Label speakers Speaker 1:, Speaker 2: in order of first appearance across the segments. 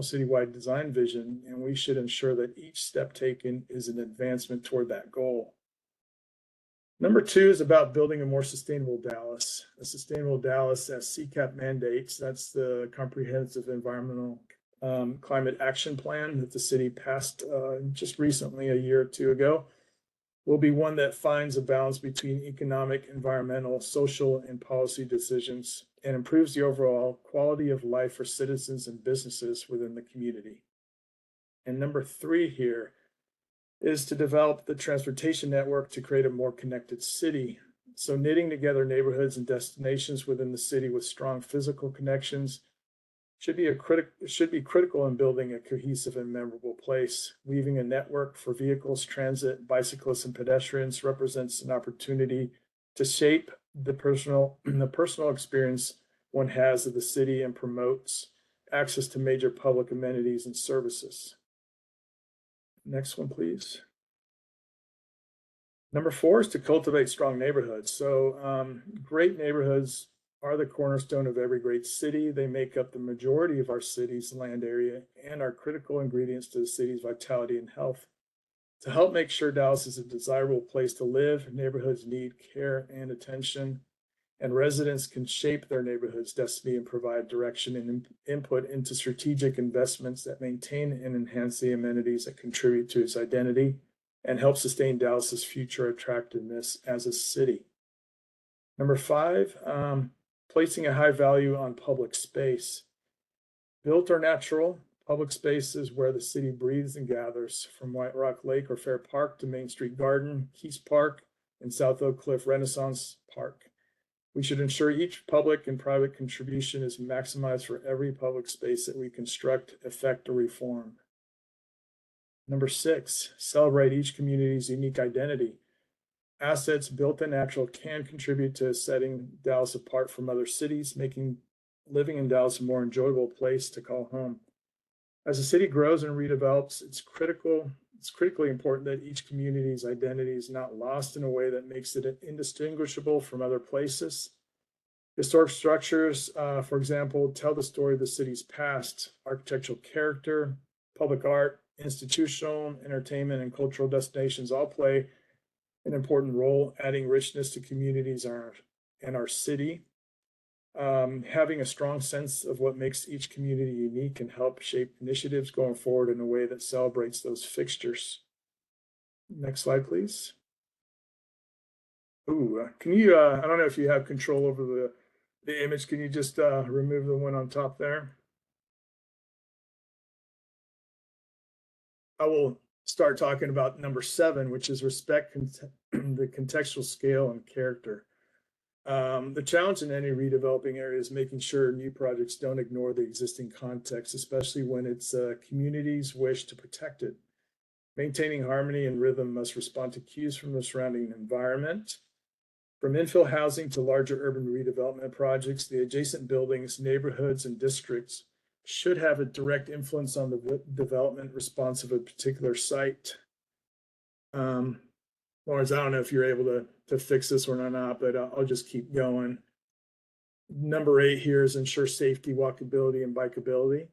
Speaker 1: citywide design vision, and we should ensure that each step taken is an advancement toward that goal. Number 2 is about building a more sustainable Dallas. A sustainable Dallas, as CCAP mandates, that's the Comprehensive Environmental Climate Action Plan that the city passed just recently, a year or two ago, will be one that finds a balance between economic, environmental, social, and policy decisions and improves the overall quality of life for citizens and businesses within the community. And number 3 here is to develop the transportation network to create a more connected city. So knitting together neighborhoods and destinations within the city with strong physical connections should be critical in building a cohesive and memorable place. Weaving a network for vehicles, transit, bicyclists, and pedestrians represents an opportunity to shape the personal experience one has of the city and promotes access to major public amenities and services. Next one, please. Number 4 is to cultivate strong neighborhoods. So great neighborhoods are the cornerstone of every great city. They make up the majority of our city's land area and are critical ingredients to the city's vitality and health. To help make sure Dallas is a desirable place to live, neighborhoods need care and attention, and residents can shape their neighborhood's destiny and provide direction and input into strategic investments that maintain and enhance the amenities that contribute to its identity and help sustain Dallas's future attractiveness as a city. Number 5, placing a high value on public space. Built or natural, public space is where the city breathes and gathers, from White Rock Lake or Fair Park to Main Street Garden, Keys Park, and South Oak Cliff Renaissance Park. We should ensure each public and private contribution is maximized for every public space that we construct, effect, or reform. Number 6, celebrate each community's unique identity. Assets built and natural can contribute to setting Dallas apart from other cities, making living in Dallas a more enjoyable place to call home. As the city grows and redevelops, it's critically important that each community's identity is not lost in a way that makes it indistinguishable from other places. Historic structures, for example, tell the story of the city's past. Architectural character, public art, institutional, entertainment, and cultural destinations all play an important role, adding richness to communities and our city. Having a strong sense of what makes each community unique can help shape initiatives going forward in a way that celebrates those fixtures. Next slide, please. Ooh, can you, I don't know if you have control over the image. Can you just remove the one on top there? I will start talking about number 7, which is respect the contextual scale and character. The challenge in any redeveloping area is making sure new projects don't ignore the existing context, especially when it's communities wish to protect it. Maintaining harmony and rhythm must respond to cues from the surrounding environment. From infill housing to larger urban redevelopment projects, the adjacent buildings, neighborhoods, and districts should have a direct influence on the development response of a particular site. Lawrence, I don't know if you're able to fix this one or not, but I'll just keep going. Number 8 here is ensure safety, walkability, and bikeability.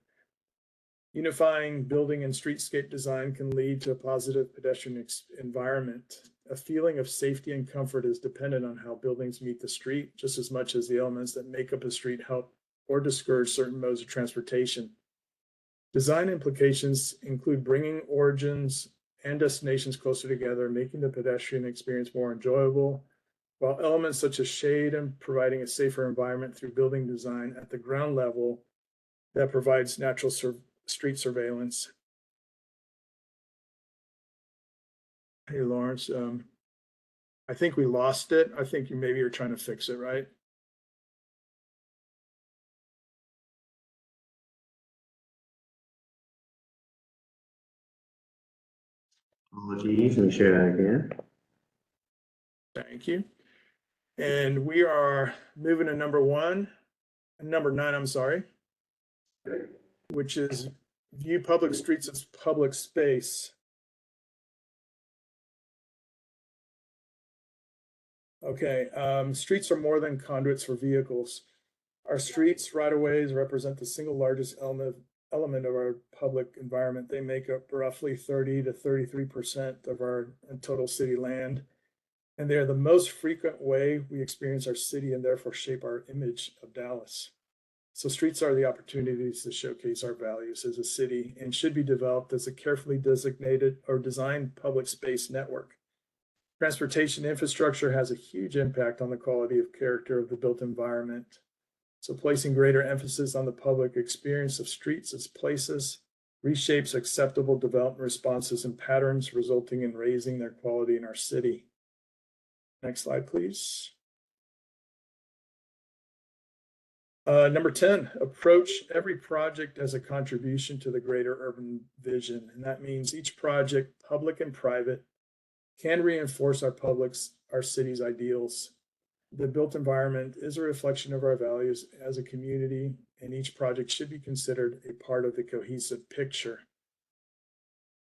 Speaker 1: Unifying building and streetscape design can lead to a positive pedestrian environment. A feeling of safety and comfort is dependent on how buildings meet the street, just as much as the elements that make up a street help or discourage certain modes of transportation. Design implications include bringing origins and destinations closer together, making the pedestrian experience more enjoyable, while elements such as shade and providing a safer environment through building design at the ground level that provides natural street surveillance. Hey, Lawrence, I think we lost it. I think you maybe are trying to fix it, right?
Speaker 2: Apologies, let me share that again.
Speaker 1: Thank you. And we are moving to number 9, I'm sorry, which is view public streets as public space. Okay, streets are more than conduits for vehicles. Our streets, right-of-ways represent the single largest element element of our public environment. They make up roughly 30 to 33% of our total city land. And they are the most frequent way we experience our city and therefore shape our image of Dallas. So streets are the opportunities to showcase our values as a city and should be developed as a carefully designated or designed public space network. Transportation infrastructure has a huge impact on the quality of character of the built environment. So placing greater emphasis on the public experience of streets as places reshapes acceptable development responses and patterns, resulting in raising their quality in our city. Next slide, please. Number 10, approach every project as a contribution to the greater urban vision. And that means each project, public and private, can reinforce our city's ideals. The built environment is a reflection of our values as a community, and each project should be considered a part of the cohesive picture.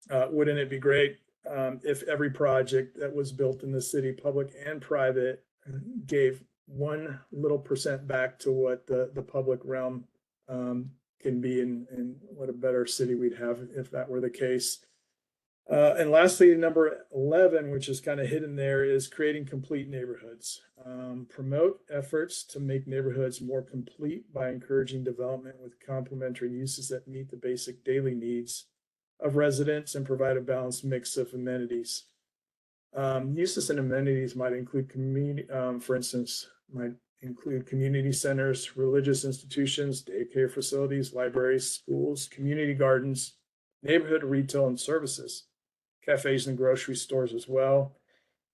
Speaker 1: Wouldn't it be great if every project that was built in the city, public and private, gave 1% back to what the public realm can be, and what a better city we'd have if that were the case. And lastly, number 11, which is kind of hidden there, is creating complete neighborhoods. Promote efforts to make neighborhoods more complete by encouraging development with complementary uses that meet the basic daily needs of residents and provide a balanced mix of amenities. Uses and amenities might include community, for instance, might include community centers, religious institutions, daycare facilities, libraries, schools, community gardens, neighborhood retail and services, cafes and grocery stores as well.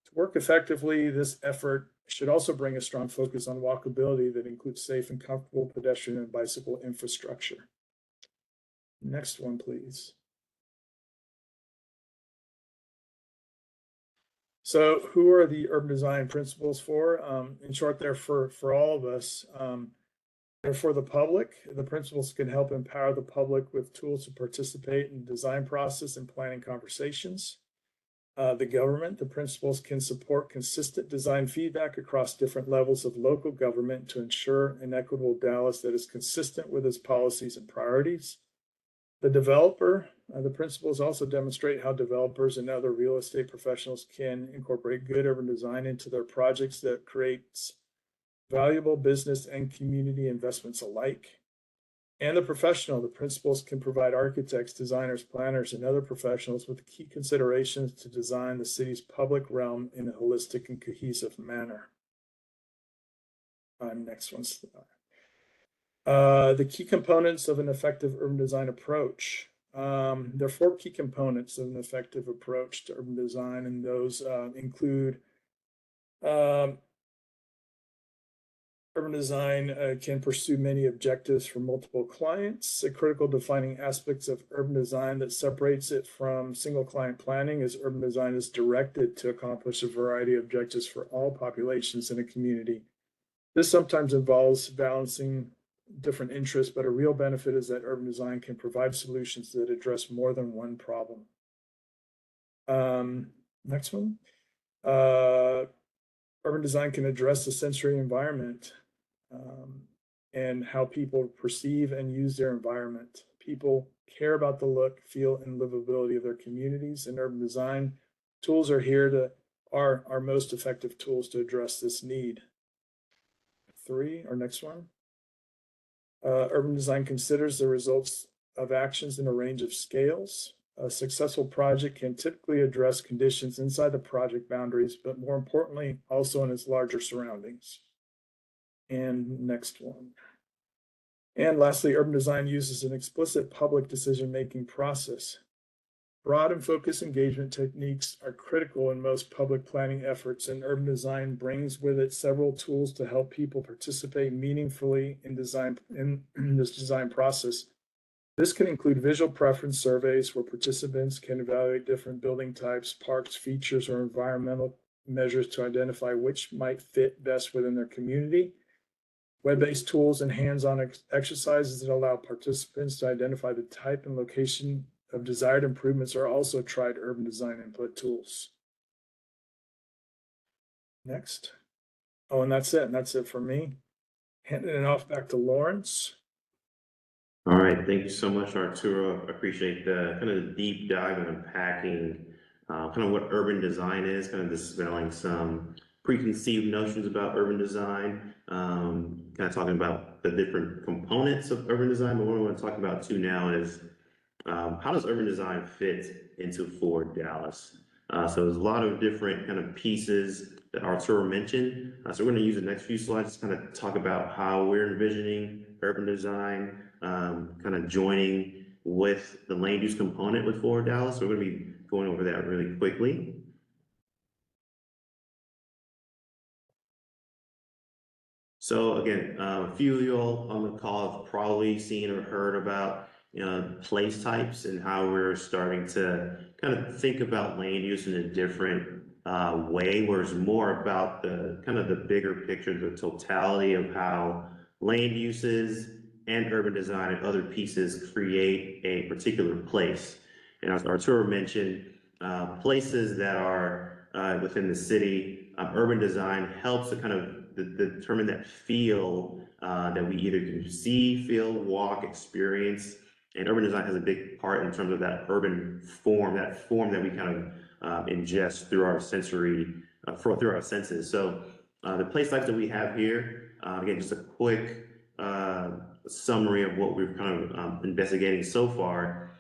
Speaker 1: To work effectively, this effort should also bring a strong focus on walkability that includes safe and comfortable pedestrian and bicycle infrastructure. Next one, please. So who are the urban design principles for? In short, they're for all of us. They're for the public. The principles can help empower the public with tools to participate in the design process and planning conversations. The government, the principles can support consistent design feedback across different levels of local government to ensure an equitable Dallas that is consistent with its policies and priorities. The developer, the principles also demonstrate how developers and other real estate professionals can incorporate good urban design into their projects that creates valuable business and community investments alike. And the professional, the principles can provide architects, designers, planners, and other professionals with key considerations to design the city's public realm in a holistic and cohesive manner. Next one. The key components of an effective urban design approach. There are 4 key components of an effective approach to urban design, and those include urban design can pursue many objectives for multiple clients. The critical defining aspects of urban design that separates it from single client planning is urban design is directed to accomplish a variety of objectives for all populations in a community. This sometimes involves balancing different interests, but a real benefit is that urban design can provide solutions that address more than one problem. Next one. Urban design can address the sensory environment and how people perceive and use their environment. People care about the look, feel, and livability of their communities, and urban design tools are our most effective tools to address this need. 3, our next one. Urban design considers the results of actions in a range of scales. A successful project can typically address conditions inside the project boundaries, but more importantly, also in its larger surroundings. And next one. And lastly, urban design uses an explicit public decision-making process. Broad and focused engagement techniques are critical in most public planning efforts, and urban design brings with it several tools to help people participate meaningfully in this design process. This can include visual preference surveys where participants can evaluate different building types, parks, features, or environmental measures to identify which might fit best within their community. Web-based tools and hands-on exercises that allow participants to identify the type and location of desired improvements are also tried urban design input tools. Next. Oh, and that's it. And that's it for me. Handing it off back to Lawrence.
Speaker 2: All right, thank you so much, Arturo. I appreciate the kind of deep dive and unpacking kind of what urban design is, kind of dispelling some preconceived notions about urban design, kind of talking about the different components of urban design. But what I want to talk about too now is how does urban design fit into Forward Dallas? So there's a lot of different kind of pieces that Arturo mentioned. So we're going to use the next few slides to kind of talk about how we're envisioning urban design, kind of joining with the land use component with Forward Dallas. So we're going to be going over that really quickly. So again, a few of you all on the call have probably seen or heard about place types and how we're starting to kind of think about land use in a different way, where it's more about the kind of the bigger picture, the totality of how land uses and urban design and other pieces create a particular place. And as Arturo mentioned, places that are within the city, urban design helps to kind of determine that feel that we either can see, feel, walk, experience. And urban design has a big part in terms of that urban form, that we kind of ingest through our sensory, through our senses. So the place types that we have here, again, just a quick summary of what we're kind of investigating so far.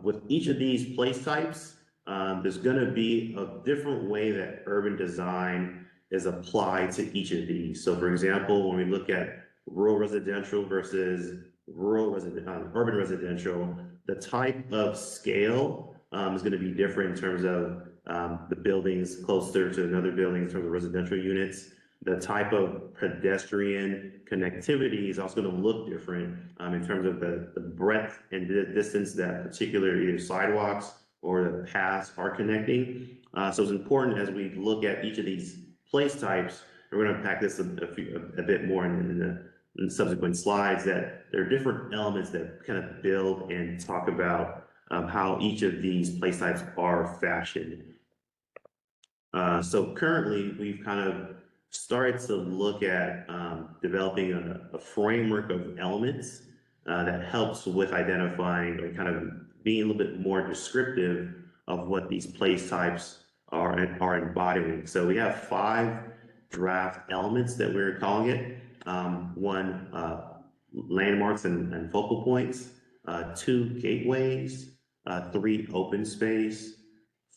Speaker 2: With each of these place types, there's going to be a different way that urban design is applied to each of these. So for example, when we look at rural residential versus urban residential, the type of scale is going to be different in terms of the buildings closer to another building in terms of residential units. The type of pedestrian connectivity is also going to look different in terms of the breadth and the distance that particular either sidewalks or the paths are connecting. So it's important as we look at each of these place types, and we're going to unpack this a bit more in the subsequent slides, that there are different elements that kind of build and talk about how each of these place types are fashioned. So currently, we've kind of started to look at developing a framework of elements that helps with identifying or kind of being a little bit more descriptive of what these place types are embodying. So we have 5 draft elements that we're calling it. 1, landmarks and focal points, 2, gateways, 3, open space,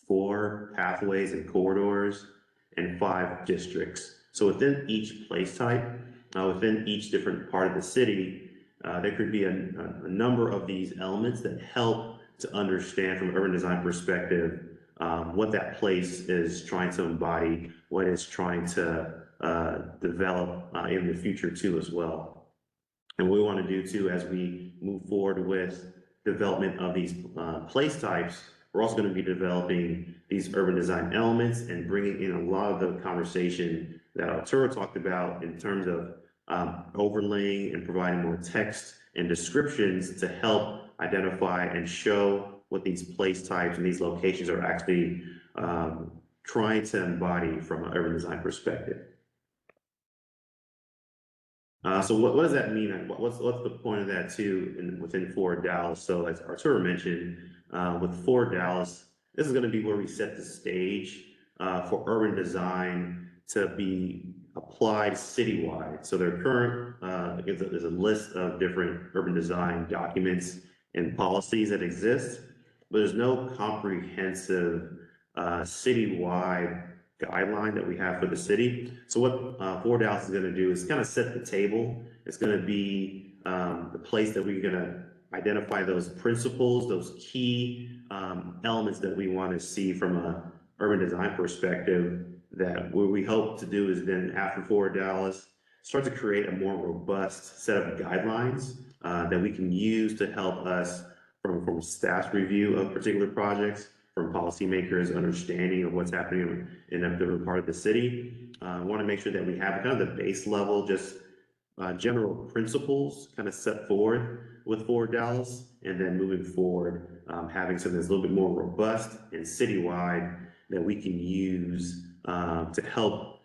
Speaker 2: 4, pathways and corridors, and 5, districts. So within each place type, within each different part of the city, there could be a number of these elements that help to understand from an urban design perspective what that place is trying to embody, what it's trying to develop in the future too as well. And what we want to do too as we move forward with development of these place types, we're also going to be developing these urban design elements and bringing in a lot of the conversation that Arturo talked about in terms of overlaying and providing more text and descriptions to help identify and show what these place types and these locations are actually trying to embody from an urban design perspective. So what does that mean? What's the point of that too within Forward Dallas? So as Arturo mentioned, with Forward Dallas, this is going to be where we set the stage for urban design to be applied citywide. So their current, there's a list of different urban design documents and policies that exist, but there's no comprehensive citywide guideline that we have for the city. So what Forward Dallas is going to do is kind of set the table. It's going to be the place that we're going to identify those principles, those key elements that we want to see from a urban design perspective, that what we hope to do is then after Forward Dallas, start to create a more robust set of guidelines that we can use to help us from staff's review of particular projects, from policymakers' understanding of what's happening in a different part of the city. I want to make sure that we have kind of the base level, just general principles kind of set forward with Forward Dallas, and then moving forward, having something that's a little bit more robust and citywide that we can use to help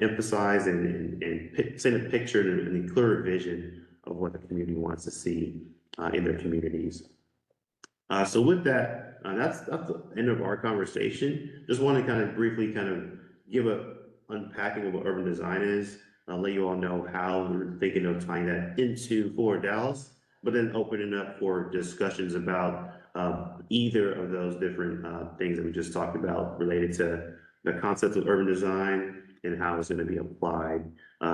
Speaker 2: emphasize and paint a picture and a clearer vision of what the community wants to see in their communities. So with that, that's the end of our conversation. Just want to kind of briefly kind of give a unpacking of what urban design is. I'll let you all know how we're thinking of tying that into Forward Dallas, but then opening up for discussions about either of those different things that we just talked about related to the concept of urban design and how it's going to be applied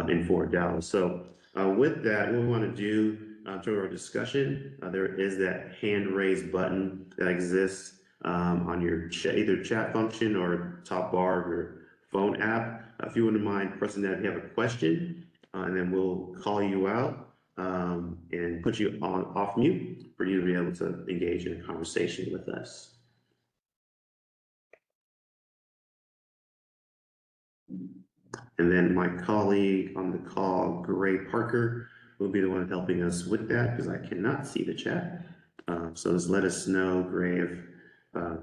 Speaker 2: in Forward Dallas. So with that, what we want to do during our discussion, there is that hand raise button that exists on your either chat function or top bar of your phone app. If you wouldn't mind pressing that if you have a question, and then we'll call you out and put you on off mute for you to be able to engage in a conversation with us. And then my colleague on the call, Gray Parker, will be the one helping us with that because I cannot see the chat. So just let us know, Gray, if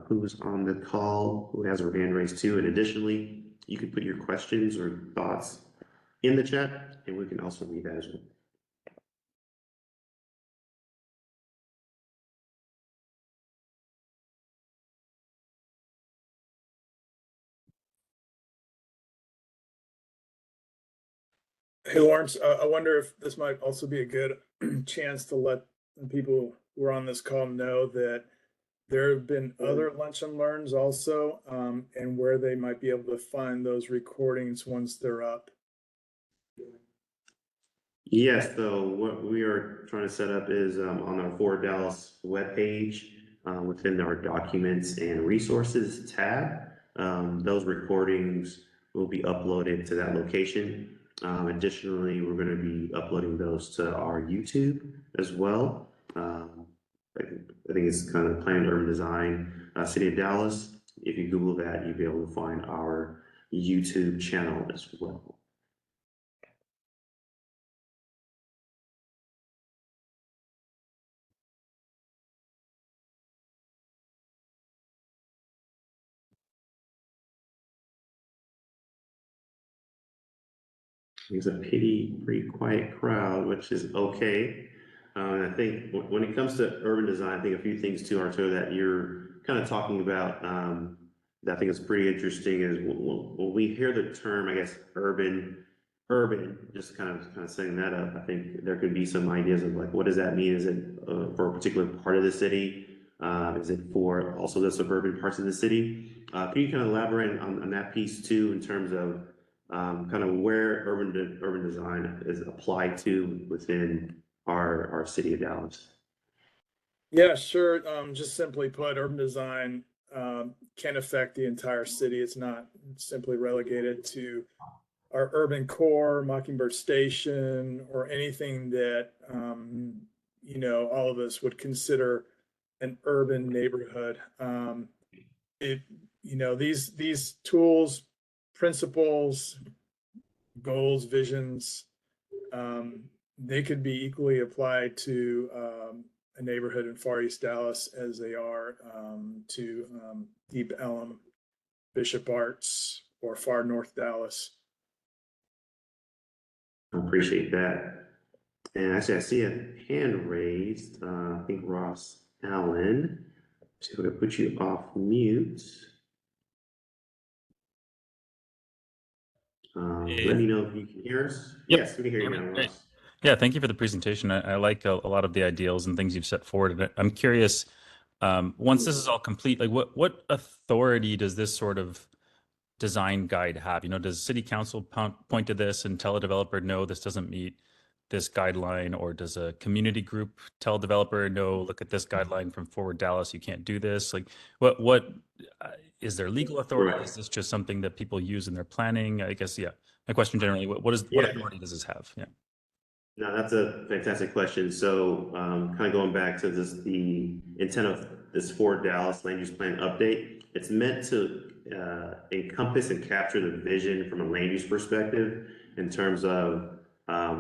Speaker 2: who's on the call, who has her hand raised too. And additionally, you can put your questions or thoughts in the chat, and we can also read that as well.
Speaker 1: Hey, Lawrence, I wonder if this might also be a good chance to let people who are on this call know that there have been other Lunch and Learns also, and where they might be able to find those recordings once they're up.
Speaker 2: Yes, so what we are trying to set up is on our Forward Dallas webpage within our documents and resources tab. Those recordings will be uploaded to that location. Additionally, we're going to be uploading those to our YouTube as well. I think it's kind of Planned Urban Design, City of Dallas. If you Google that, you'll be able to find our YouTube channel as well. It's a pretty quiet crowd, which is okay. I think when it comes to urban design, I think a few things too, Arturo, that you're kind of talking about that I think is pretty interesting is when we hear the term, I guess, urban, just kind of setting that up. I think there could be some ideas of like, what does that mean? Is it for a particular part of the city? Is it for also the suburban parts of the city? Can you kind of elaborate on that piece too, in terms of kind of where urban design is applied to within our city of Dallas?
Speaker 1: Yeah, sure. Just simply put, urban design can affect the entire city. It's not simply relegated to our urban core, Mockingbird Station, or anything that all of us would consider an urban neighborhood. These tools, principles, goals, visions, they could be equally applied to a neighborhood in Far East Dallas as they are to Deep Ellum, Bishop Arts, or Far North Dallas.
Speaker 2: I appreciate that. And actually, I see a hand raised. I think Ross Allen. So I'm going to put you off mute. Let me know if you can hear us.
Speaker 3: Yep.
Speaker 2: Yes, we can hear you now,
Speaker 3: Great.
Speaker 2: Ross.
Speaker 3: Yeah, thank you for the presentation. I like a lot of the ideals and things you've set forward. And I'm curious, once this is all complete, like what authority does this sort of design guide have? Does city council point to this and tell a developer, no, this doesn't meet this guideline? Or does a community group tell a developer, no, look at this guideline from Forward Dallas, you can't do this? Like what is there legal authority?
Speaker 2: Right.
Speaker 3: Is this just something that people use in their planning? I guess, yeah. My question generally, what authority does this have? Yeah.
Speaker 2: No, that's a fantastic question. So kind of going back to the intent of this Forward Dallas land use plan update, it's meant to encompass and capture the vision from a land use perspective in terms of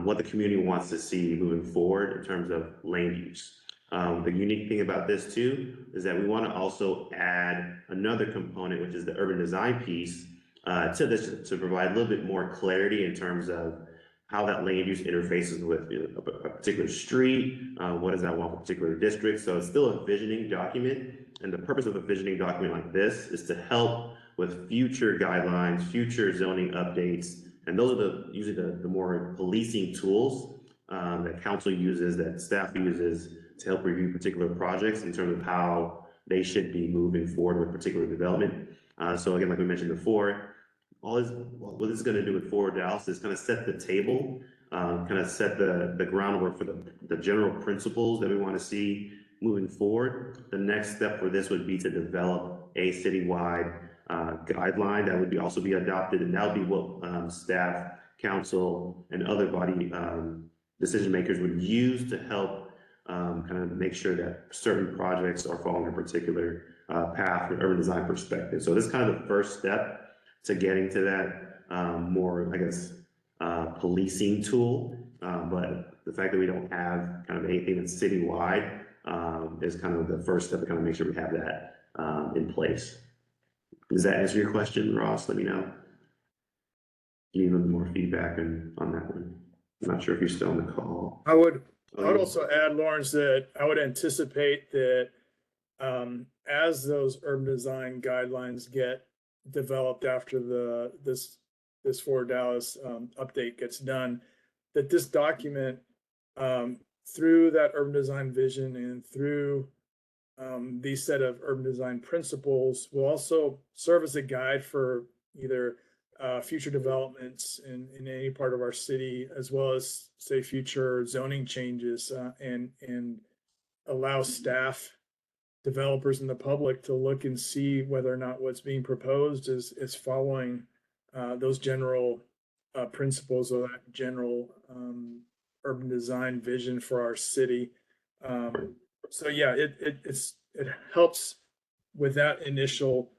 Speaker 2: what the community wants to see moving forward in terms of land use. The unique thing about this too is that we want to also add another component, which is the urban design piece to this to provide a little bit more clarity in terms of how that land use interfaces with a particular street, what does that want for a particular district. So it's still a visioning document. And the purpose of a visioning document like this is to help with future guidelines, future zoning updates. And those are usually the more policing tools that council uses, that staff uses to help review particular projects in terms of how they should be moving forward with particular development. So again, like we mentioned before, what this is going to do with ForwardDallas is kind of set the table, kind of set the groundwork for the general principles that we want to see moving forward. The next step for this would be to develop a citywide guideline that would also be adopted, and that would be what staff, council, and other body decision makers would use to help kind of make sure that certain projects are following a particular path from an urban design perspective. So this is kind of the first step to getting to that more, I guess, policing tool. But the fact that we don't have kind of anything that's citywide is kind of the first step to kind of make sure we have that in place. Does that answer your question, Ross? Let me know. You need a little more feedback on that one. I'm not sure if you're still on the call.
Speaker 1: I would also add, Lawrence, that I would anticipate that as those urban design guidelines get developed after this ForwardDallas update gets done, that this document through that urban design vision and through these set of urban design principles will also serve as a guide for either future developments in any part of our city, as well as say future zoning changes, and allow staff, developers, and the public to look and see whether or not what's being proposed is following those general principles of that general urban design vision for our city. So yeah, it helps with that initial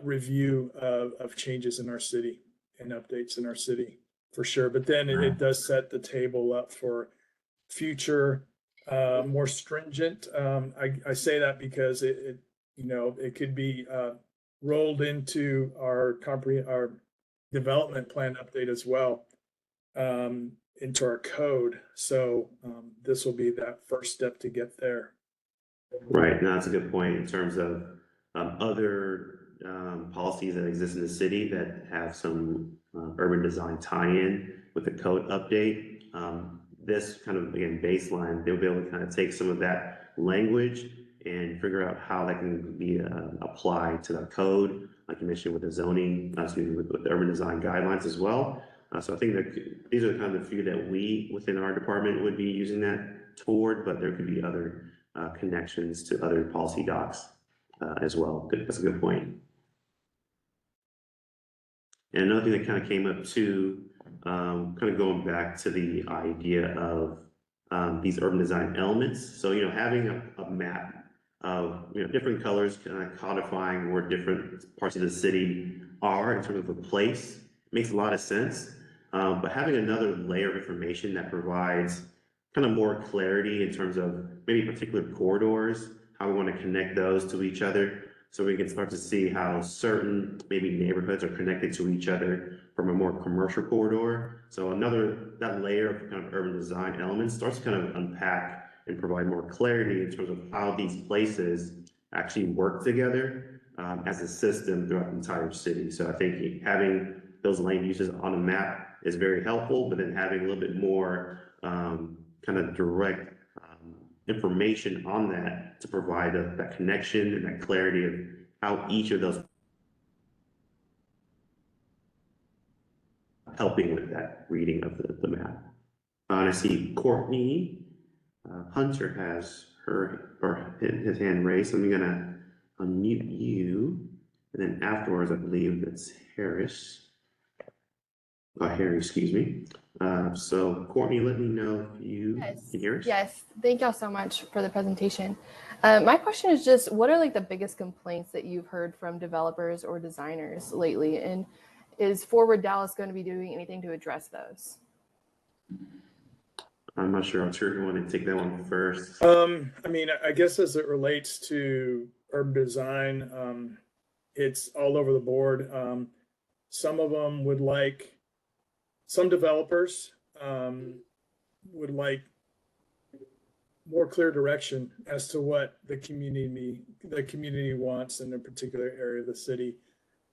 Speaker 1: review of changes in our city and updates in our city for sure. But then it does set the table up for future more stringent. I say that because it could be rolled into our development plan update as well, into our code. So this will be that first step to get there.
Speaker 2: Right, now that's a good point in terms of other policies that exist in the city that have some urban design tie-in with the code update. This kind of, again, baseline, they'll be able to kind of take some of that language and figure out how that can be applied to the code, like you mentioned with the zoning, with the urban design guidelines as well. So I think that these are kind of the few that we within our department would be using that toward, but there could be other connections to other policy docs as well. That's a good point. And another thing that kind of came up too, kind of going back to the idea of these urban design elements. So, having a map of, different colors, kind of codifying where different parts of the city are in terms of a place makes a lot of sense. But having another layer of information that provides kind of more clarity in terms of maybe particular corridors, how we want to connect those to each other, so we can start to see how certain maybe neighborhoods are connected to each other from a more commercial corridor. So that layer of kind of urban design elements starts to kind of unpack and provide more clarity in terms of how these places actually work together as a system throughout the entire city. So I think having those land uses on a map is very helpful, but then having a little bit more kind of direct information on that to provide that connection and that clarity of how each of those helping with that reading of the map. And I see Courtney Hunter has his hand raised. So I'm gonna unmute you, and then afterwards, I believe it's Harris. Harry, excuse me. So Courtney, let me know if you can hear us.
Speaker 4: Yes, thank y'all so much for the presentation. My question is just, what are like the biggest complaints that you've heard from developers or designers lately? And is ForwardDallas going to be doing anything to address those?
Speaker 2: I'm not sure. I'm sure you want to take that one first.
Speaker 1: I mean, I guess as it relates to urban design, it's all over the board. Some of them would like, some developers would like more clear direction as to what the community wants in a particular area of the city.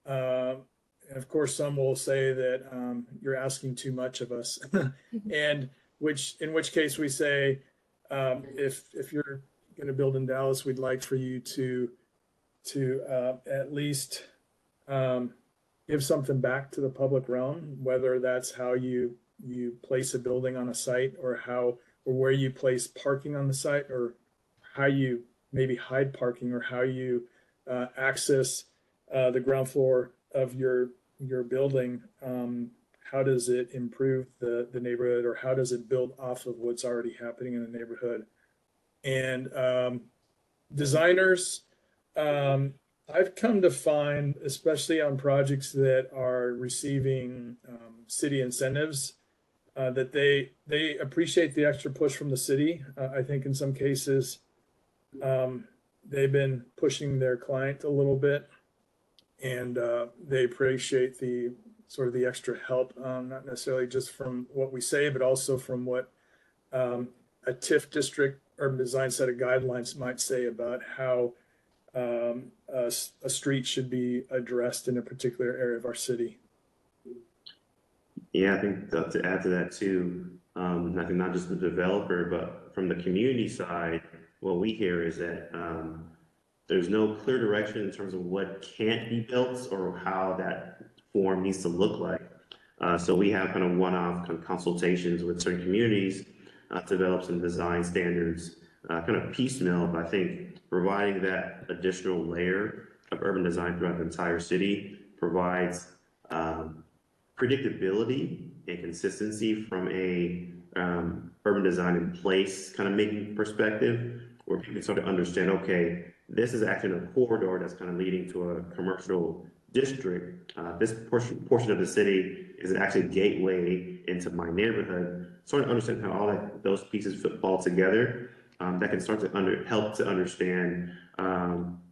Speaker 1: And of course, some will say that you're asking too much of us, and in which case we say, if you're going to build in Dallas, we'd like for you to at least give something back to the public realm, whether that's how you place a building on a site, or where you place parking on the site, or how you maybe hide parking, or how you access the ground floor of your building. How does it improve the neighborhood, or how does it build off of what's already happening in the neighborhood? And designers, I've come to find, especially on projects that are receiving city incentives, that they appreciate the extra push from the city. I think in some cases they've been pushing their client a little bit, and they appreciate the sort of the extra help, not necessarily just from what we say, but also from what a TIF district urban design set of guidelines might say about how a street should be addressed in a particular area of our city.
Speaker 2: Yeah, I think to add to that too, I think not just the developer, but from the community side, what we hear is that there's no clear direction in terms of what can't be built or how that form needs to look like. So we have kind of one-off kind of consultations with certain communities to develop some design standards, kind of piecemeal, but I think providing that additional layer of urban design throughout the entire city provides predictability and consistency from a urban design in place kind of making perspective, where people sort of understand, okay, this is actually a corridor that's kind of leading to a commercial district. This portion of the city is actually a gateway into my neighborhood. Sort of understand how all those pieces fall together. That can start to help to understand,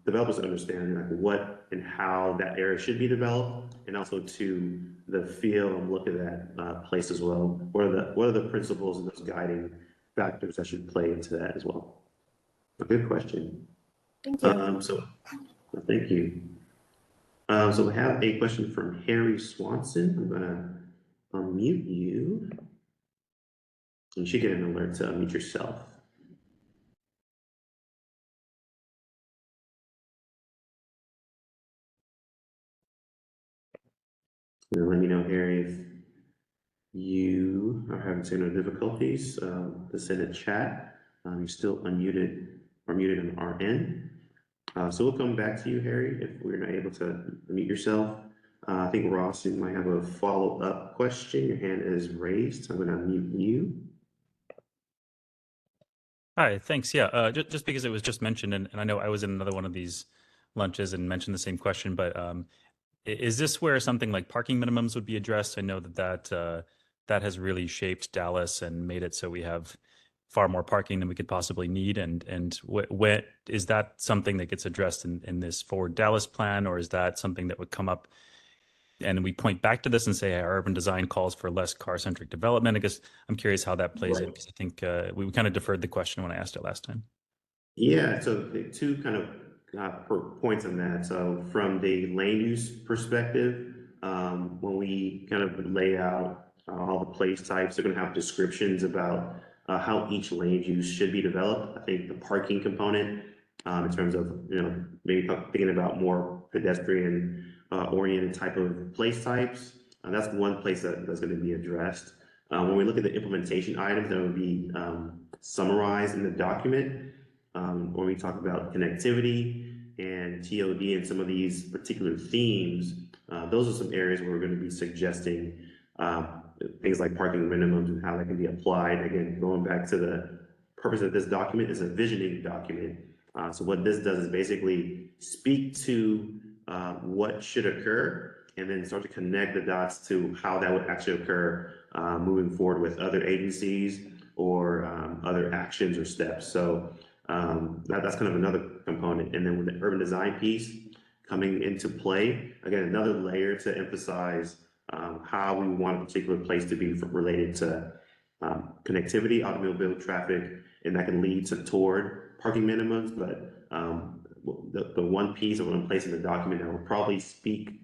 Speaker 2: developers understand like what and how that area should be developed, and also to the feel and look of that place as well. What are the principles and those guiding factors that should play into that as well? A good question.
Speaker 4: Thank you.
Speaker 2: Thank you. So we have a question from Harry Swanson. I'm gonna unmute you. You should get an alert to unmute yourself. And let me know, Harry, if you are having similar difficulties. To send a chat. You're still unmuted or muted on our end. So we'll come back to you, Harry, if we're not able to unmute yourself. I think Ross, you might have a follow-up question. Your hand is raised. I'm going to unmute you.
Speaker 3: Hi, thanks. Yeah, just because it was just mentioned, and I know I was in another one of these lunches and mentioned the same question, but is this where something like parking minimums would be addressed? I know that has really shaped Dallas and made it so we have far more parking than we could possibly need. And what is that something that gets addressed in this Forward Dallas plan, or is that something that would come up and we point back to this and say our urban design calls for less car-centric development? I guess I'm curious how that plays in, because I think we kind of deferred the question when I asked it last time.
Speaker 2: Yeah, so the two kind of points on that. So from the land use perspective, when we kind of lay out all the place types, they're going to have descriptions about how each land use should be developed. I think the parking component, in terms of, maybe thinking about more pedestrian oriented type of place types, that's one place that's going to be addressed. When we look at the implementation items that would be summarized in the document, when we talk about connectivity and TOD and some of these particular themes, those are some areas where we're going to be suggesting things like parking minimums and how that can be applied. Again, going back to the purpose of this document, is a visioning document. So what this does is basically speak to what should occur, and then start to connect the dots to how that would actually occur moving forward with other agencies or other actions or steps. So that's kind of another component. And then with the urban design piece coming into play, again, another layer to emphasize how we want a particular place to be related to connectivity, automobile traffic, and that can lead toward parking minimums. But the one piece of one place in the document that will probably speak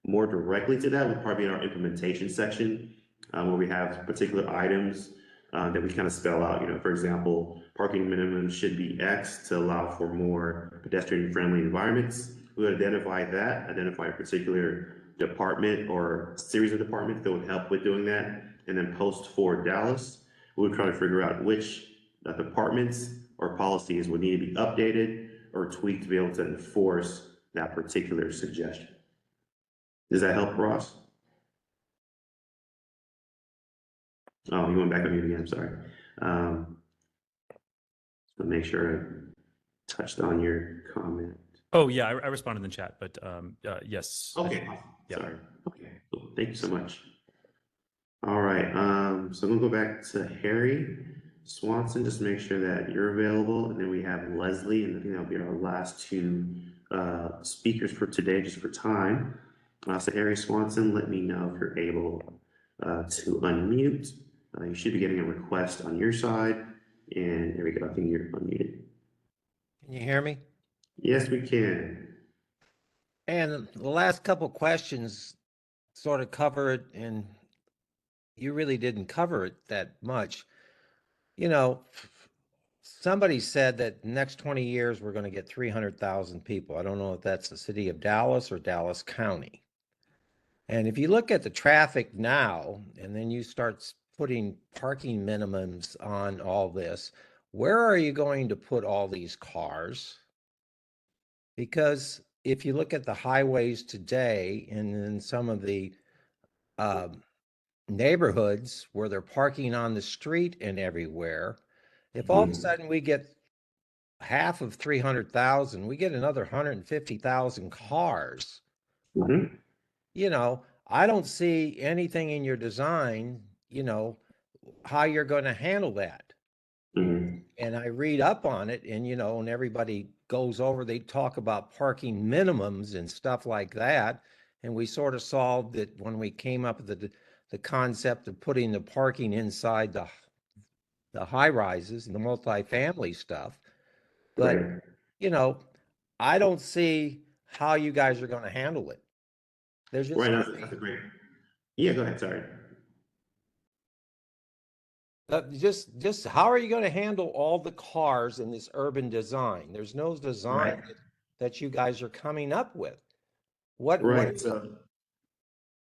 Speaker 2: more directly to that would probably be in our implementation section, where we have particular items that we kind of spell out. For example, parking minimums should be X to allow for more pedestrian-friendly environments. We would identify a particular department or series of departments that would help with doing that, and then post ForwardDallas, we would try to figure out which departments or policies would need to be updated or tweaked to be able to enforce that particular suggestion. Does that help, Ross? Oh, you went back on mute again, I'm sorry. So make sure I touched on your comment.
Speaker 3: Oh yeah, I responded in the chat, but yes.
Speaker 2: Okay, awesome.
Speaker 3: Yeah.
Speaker 2: Sorry. Okay, cool. Thank you so much. All right, so I'm gonna go back to Harry Swanson, just to make sure that you're available, and then we have Leslie, and I think that'll be our last two speakers for today, just for time. So Harry Swanson, let me know if you're able to unmute. You should be getting a request on your side, and there we go. I think you're unmuted.
Speaker 5: Can you hear me?
Speaker 2: Yes, we can.
Speaker 5: And the last couple questions sort of cover it, and you really didn't cover it that much. Somebody said that next 20 years we're going to get 300,000 people. I don't know if that's the city of Dallas or Dallas County. And if you look at the traffic now, and then you start putting parking minimums on all this, where are you going to put all these cars? Because if you look at the highways today and in some of the neighborhoods where they're parking on the street and everywhere, if all of a sudden we get half of 300,000, we get another 150,000 cars.
Speaker 2: Mm-hmm.
Speaker 5: I don't see anything in your design, how you're going to handle that.
Speaker 2: Mm-hmm.
Speaker 5: And I read up on it, and when everybody goes over, they talk about parking minimums and stuff like that. And we sort of solved it when we came up with the concept of putting the parking inside the high rises and the multifamily stuff. But,
Speaker 2: Right.
Speaker 5: I don't see how you guys are going to handle it. There's just
Speaker 2: Right, that's a great. Yeah, go ahead. Sorry.
Speaker 5: just how are you going to handle all the cars in this urban design? There's no design that you guys are coming up with. What
Speaker 2: So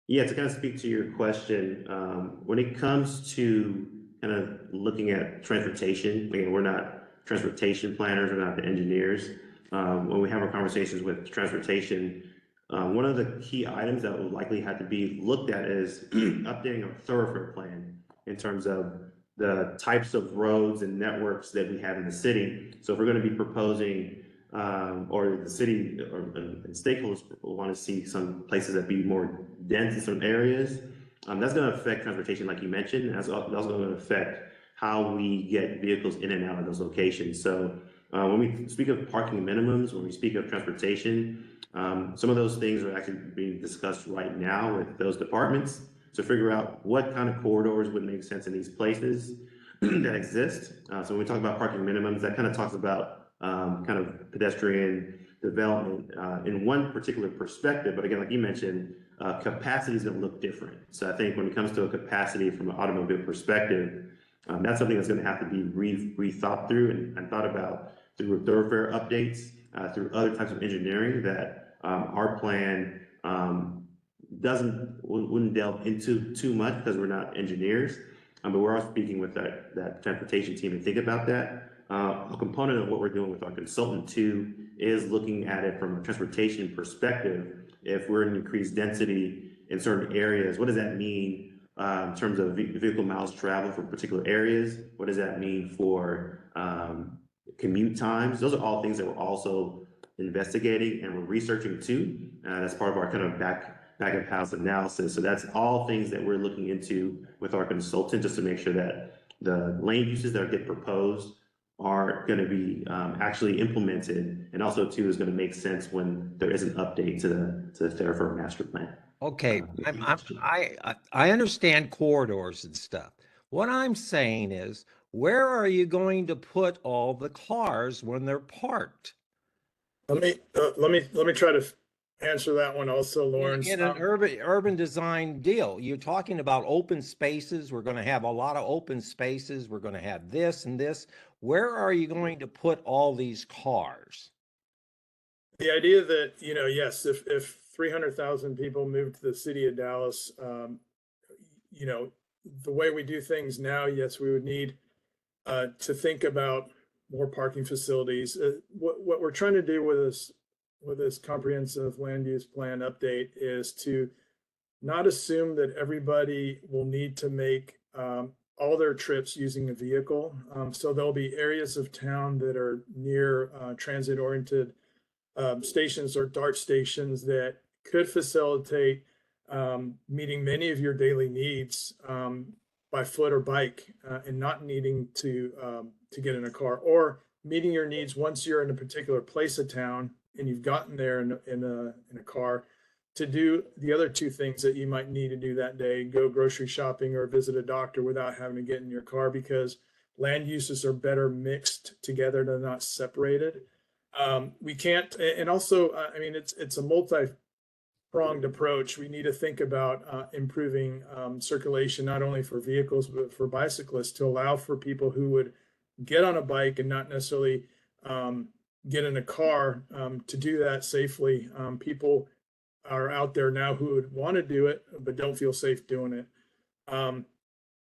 Speaker 2: yeah, to kind of speak to your question, when it comes to kind of looking at transportation, again, we're not transportation planners, we're not the engineers. When we have our conversations with transportation, one of the key items that will likely have to be looked at is updating a thoroughfare plan in terms of the types of roads and networks that we have in the city. So if we're going to be proposing, or the city and stakeholders want to see some places that be more dense in some areas, that's going to affect transportation, like you mentioned. And that's also going to affect how we get vehicles in and out of those locations. So when we speak of parking minimums, when we speak of transportation, some of those things are actually being discussed right now with those departments to figure out what kind of corridors would make sense in these places that exist. So when we talk about parking minimums, that kind of talks about kind of pedestrian development in one particular perspective. But again, like you mentioned, capacity is going to look different. So I think when it comes to a capacity from an automobile perspective, that's something that's going to have to be rethought through and thought about through thoroughfare updates, through other types of engineering that our plan wouldn't delve into too much because we're not engineers. But we're all speaking with that transportation team and think about that. A component of what we're doing with our consultant too is looking at it from a transportation perspective. If we're in increased density in certain areas, what does that mean in terms of vehicle miles traveled for particular areas? What does that mean for commute times? Those are all things that we're also investigating and we're researching too. That's part of our kind of back of house analysis. So that's all things that we're looking into with our consultant, just to make sure that the lane uses that get proposed are going to be actually implemented, and also too is going to make sense when there is an update to the thoroughfare master plan.
Speaker 5: Okay, I understand corridors and stuff. What I'm saying is, where are you going to put all the cars when they're parked?
Speaker 1: Let me try to answer that one also, Lawrence.
Speaker 5: In an urban design deal, you're talking about open spaces. We're going to have a lot of open spaces. We're going to have this and this. Where are you going to put all these cars?
Speaker 1: The idea that, yes, if 300,000 people move to the city of Dallas, the way we do things now, yes, we would need to think about more parking facilities. What we're trying to do with this comprehensive land use plan update is to not assume that everybody will need to make all their trips using a vehicle. So there'll be areas of town that are near transit-oriented stations or DART stations that could facilitate meeting many of your daily needs by foot or bike and not needing to get in a car, or meeting your needs once you're in a particular place of town and you've gotten there in a car, to do the other two things that you might need to do that day: go grocery shopping or visit a doctor without having to get in your car, because land uses are better mixed together, they're not separated. We can't, and also, I mean, it's a multi-pronged approach. We need to think about improving circulation, not only for vehicles, but for bicyclists, to allow for people who would get on a bike and not necessarily get in a car to do that safely. People are out there now who would want to do it, but don't feel safe doing it.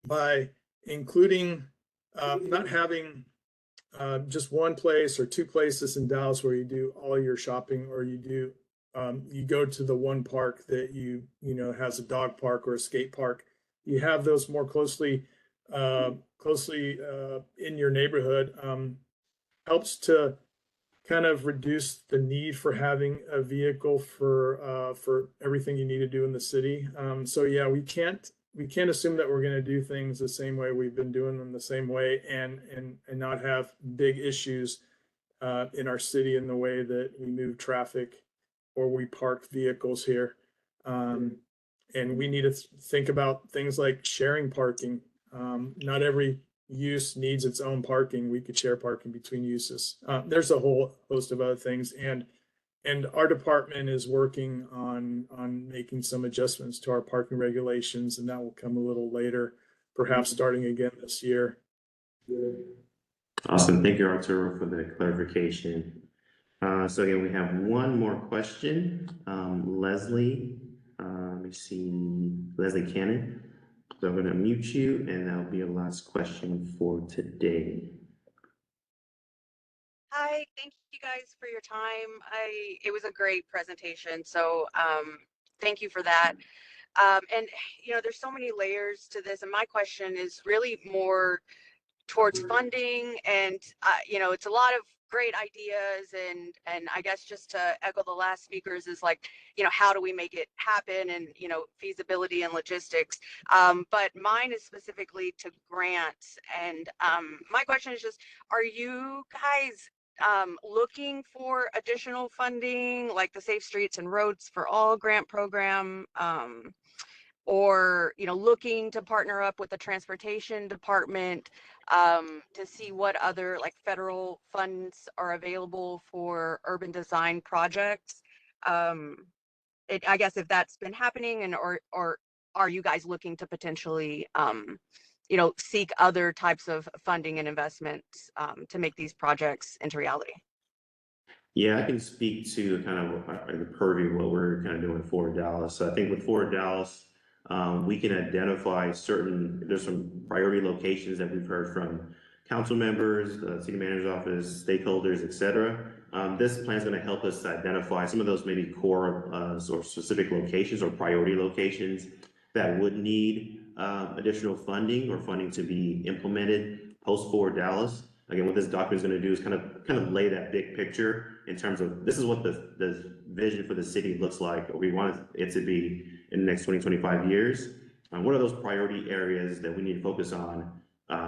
Speaker 1: By including, not having just one place or two places in Dallas where you do all your shopping, or you go to the one park that has a dog park or a skate park. You have those more closely in your neighborhood. Helps to kind of reduce the need for having a vehicle for everything you need to do in the city. So yeah, we can't assume that we're going to do things the same way we've been doing them the same way, and not have big issues in our city in the way that we move traffic or we park vehicles here. And we need to think about things like sharing parking. Not every use needs its own parking. We could share parking between uses. There's a whole host of other things, and our department is working on making some adjustments to our parking regulations, and that will come a little later, perhaps starting again this year.
Speaker 2: Awesome. Thank you, Arturo, for the clarification. So again, we have one more question. Leslie, let me see, Leslie Cannon. So I'm going to mute you, and that'll be your last question for today.
Speaker 6: Hi, thank you guys for your time. It was a great presentation, so thank you for that. And there's so many layers to this, and my question is really more towards funding, and it's a lot of great ideas, and I guess just to echo the last speakers is like, how do we make it happen, and feasibility and logistics. But mine is specifically to grants, and my question is just, are you guys looking for additional funding, like the Safe Streets and Roads for All grant program, or looking to partner up with the transportation department to see what other like federal funds are available for urban design projects? I guess if that's been happening, and or are you guys looking to potentially seek other types of funding and investments to make these projects into reality?
Speaker 2: Yeah, I can speak to kind of the purview of what we're kind of doing for Dallas. So I think with Forward Dallas, we can identify there's some priority locations that we've heard from council members, the city manager's office, stakeholders, et cetera. This plan is going to help us to identify some of those maybe core or specific locations or priority locations that would need additional funding or funding to be implemented post Forward Dallas. Again, what this document is going to do is kind of lay that big picture in terms of this is what the vision for the city looks like, or we want it to be in the next 20-25 years. What are those priority areas that we need to focus on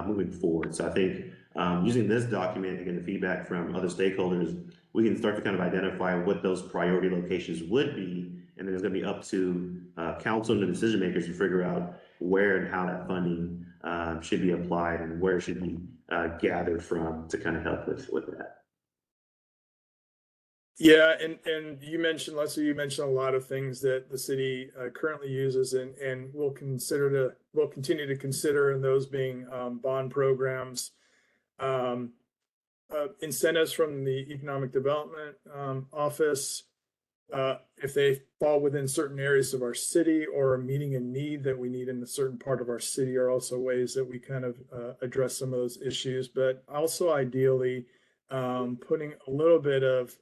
Speaker 2: moving forward? So I think using this document, again, the feedback from other stakeholders, we can start to kind of identify what those priority locations would be, and then it's going to be up to council and the decision makers to figure out where and how that funding should be applied and where should be gathered from to kind of help with that.
Speaker 1: Yeah, and you mentioned, Leslie, you mentioned a lot of things that the city currently uses and will continue to consider, and those being bond programs, incentives from the Economic Development Office, if they fall within certain areas of our city or are meeting a need that we need in a certain part of our city, are also ways that we kind of address some of those issues. But also ideally, putting a little bit of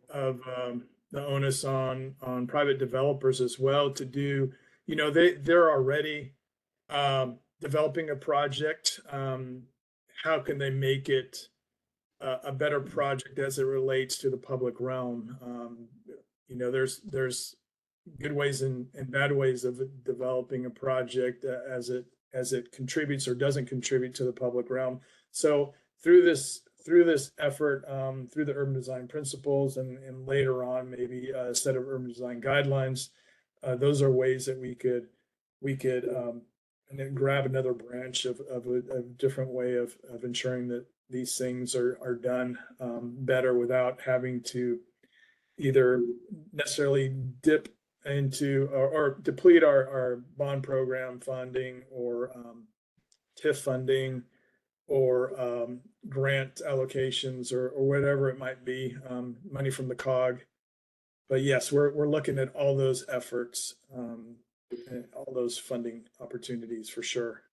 Speaker 1: the onus on private developers as well to do, they're already developing a project. How can they make it a better project as it relates to the public realm? There's good ways and bad ways of developing a project as it contributes or doesn't contribute to the public realm. So through this effort, through the urban design principles and later on maybe a set of urban design guidelines, those are ways that we could and then grab another branch of a different way of ensuring that these things are done better without having to either necessarily dip into or deplete our bond program funding or TIF funding or grant allocations or whatever it might be, money from the COG. But yes, we're looking at all those efforts and all those funding opportunities for sure.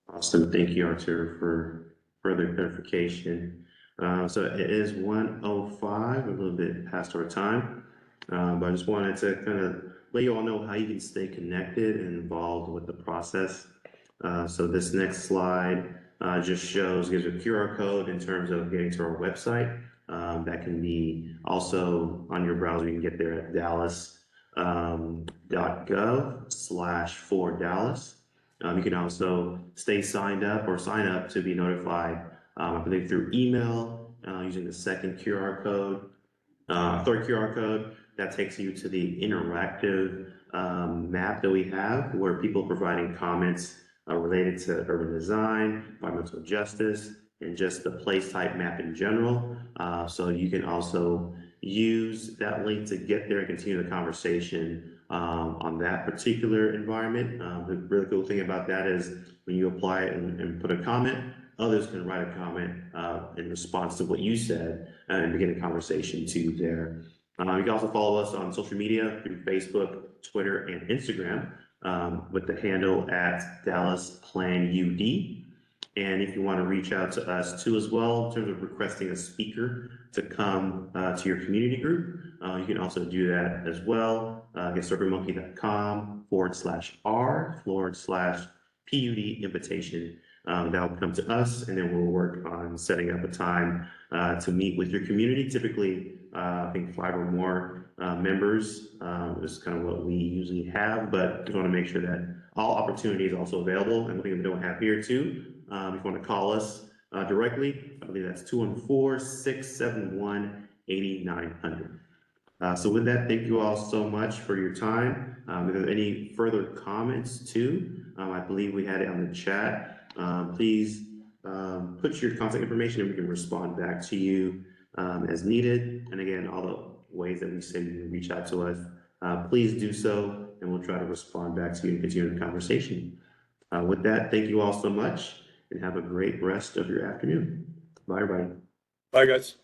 Speaker 2: Awesome. Thank you, Artur, for further clarification. So it is 1:05, a little bit past our time, but I just wanted to kind of let you all know how you can stay connected and involved with the process. So this next slide gives you a QR code in terms of getting to our website. That can be also on your browser. You can get there at dallas.gov/ForwardDallas. You can also sign up to be notified, I believe through email, using the third QR code that takes you to the interactive map that we have where people providing comments related to urban design, environmental justice, and just the place type map in general. So you can also use that link to get there and continue the conversation on that particular environment. The really cool thing about that is when you apply it and put a comment, others can write a comment in response to what you said and begin a conversation too there. You can also follow us on social media through Facebook, Twitter, and Instagram with the handle at DallasPlanUD. And if you want to reach out to us too as well in terms of requesting a speaker to come to your community group, you can also do that as well. Get surveymonkey.com/r/PUD invitation. That will come to us, and then we'll work on setting up a time to meet with your community. Typically, I think 5 or more members is kind of what we usually have, but we want to make sure that all opportunities are also available. And one thing we don't have here too, if you want to call us directly, I believe that's 214-671-8900. So with that, thank you all so much for your time. If there are any further comments too, I believe we had it on the chat. Please put your contact information and we can respond back to you as needed. And again, all the ways that we say you can reach out to us, please do so, and we'll try to respond back to you and continue the conversation. With that, thank you all so much, and have a great rest of your afternoon. Bye, everybody.
Speaker 1: Bye, guys.